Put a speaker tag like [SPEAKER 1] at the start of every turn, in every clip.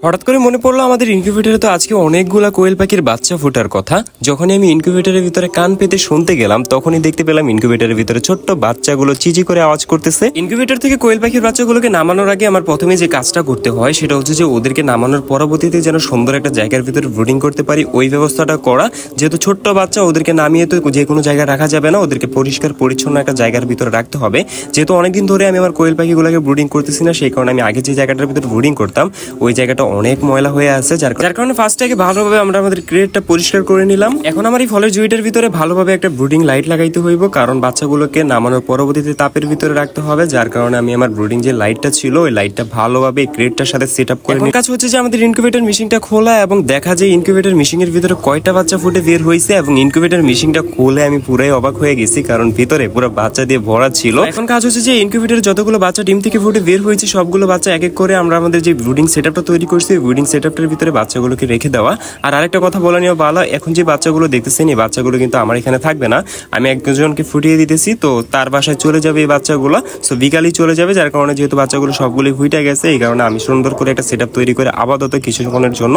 [SPEAKER 1] হঠাৎ করে মনে পড়লো আমাদের ইনকিউবেটরে তো আজকে অনেকগুলা কোয়েল পাখির বাচ্চা ফোটার কথা। যখনই আমি ইনকিউবেটরের ভিতরে কান পেতে শুনতে গেলাম তখনই দেখতে পেলাম ইনকিউবেটরের ভিতরে ছোট্ট বাচ্চাগুলো চিচি করে আওয়াজ করতেছে। ইনকিউবেটর থেকে কোয়েল পাখির বাচ্চাগুলোকে নামানোর আগে আমার প্রথমে যে কাজটা করতে হয় সেটা হচ্ছে যে ওদেরকে নামানোর পরবর্তীতে যেন সুন্দর একটা জায়গার ভিতরে ব্রুডিং করতে পারি ওই ব্যবস্থাটা করা। যেহেতু ছোট্ট বাচ্চা ওদেরকে নামিয়ে তো যে কোনো জায়গায় রাখা যাবে না, ওদেরকে পরিষ্কার পরিচ্ছন্ন একটা জায়গার ভিতরে রাখতে হবে। যেহেতু অনেকদিন ধরে আমি আমার কোয়েল পাখিগুলোকে ব্রুডিং করতেছি না, সেই কারণে আমি আগে যে জায়গাটার ভিতরে ব্রুডিং করতাম ওই জায়গাটা অনেক ময়লা হয়ে আছে, যার কারণে ফার্স্ট থেকে ভালোভাবে আমরা আমাদের ক্রেটটা পরিষ্কার করে নিলাম। এখন আমার এই ফলের জুইটার ভিতরে ভালোভাবে একটা ব্রুডিং লাইট লাগাইতে হইব, কারণ বাচ্চাগুলোকে নামানোর পরবর্তীতে তাপের ভিতরে রাখতে হবে। যার কারণে আমি আমার ব্রুডিং যে লাইটটা ছিল ওই লাইটটা ভালোভাবে ক্রেটটার সাথে সেট আপ করে নিই। কাজ হচ্ছে যে আমাদের ইনকিউবেটর মেশিনটা খোলা এবং দেখা যায় ইনকিউবেটর মেশিনের ভিতরে কয়টা বাচ্চা ফুটে বের হয়েছে। এবং ইনকিউবেটর মেশিনটা খুলে আমি পুরাই অবাক হয়ে গেছি, কারণ ভিতরে পুরো বাচ্চা দিয়ে ভরা ছিল। এখন কাজ হচ্ছে যে ইনকিউবেটর যতগুলো বাচ্চা ডিম থেকে ফুটে বের হয়েছে সবগুলো বাচ্চা এক এক করে আমরা আমাদের যে ব্রুডিং সেটআপটা তৈরি করছি ব্রুডিং সেটআপটার ভিতরে বাচ্চাগুলোকে রেখে দেওয়া। আর আরেকটা কথা বলা নিয়ে ভালো, এখন যে বাচ্চাগুলো দেখতেছেন এই বাচ্চাগুলো কিন্তু আমার এখানে থাকবে না, আমি একজনকে ফুটিয়ে দিতেছি, তো তার বাসায় চলে যাবে এই বাচ্চাগুলো। সো বিকালই চলে যাবে, যার কারণে যেহেতু বাচ্চাগুলো সবগুলো ফুটে গেছে এই কারণে আমি সুন্দর করে একটা সেটআপ তৈরি করে আপাতত কিছুক্ষণের জন্য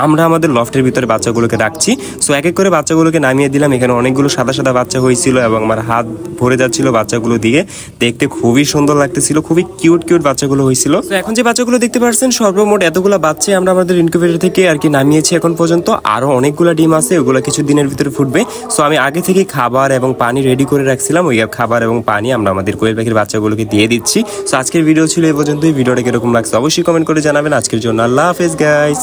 [SPEAKER 1] আমরা আমাদের লফটের ভিতরে বাচ্চাগুলোকে রাখছি। সো এক এক করে বাচ্চাগুলোকে নামিয়ে দিলাম। এখানে অনেকগুলো সাদা সাদা বাচ্চা হয়েছিল এবং আমার হাত ভরে যাচ্ছিল বাচ্চাগুলো দিয়ে, দেখতে খুবই সুন্দর লাগতেছিল, খুবই কিউট কিউট বাচ্চাগুলো হয়েছিল। তো এখন যে বাচ্চাগুলো দেখতে পাচ্ছেন সর্বমোট এতগুলো বাচ্চা আমরা আমাদের ইনকিউবেটর থেকে আর কি নামিয়েছি এখন পর্যন্ত। আরো অনেকগুলো ডিম আছে, ওগুলো কিছু দিনের ভিতরে ফুটবে। সো আমি আগে থেকে খাবার এবং পানি রেডি করে রাখছিলাম, ওই খাবার এবং পানি আমরা আমাদের কোয়েল পাখির বাচ্চাগুলোকে দিয়ে দিচ্ছি। সো আজকের ভিডিও ছিল এই পর্যন্তই। ভিডিওটা কিরকম লাগছে অবশ্যই কমেন্ট করে জানাবেন। আজকের জন্য আল্লাহ হাফেজ গাইস।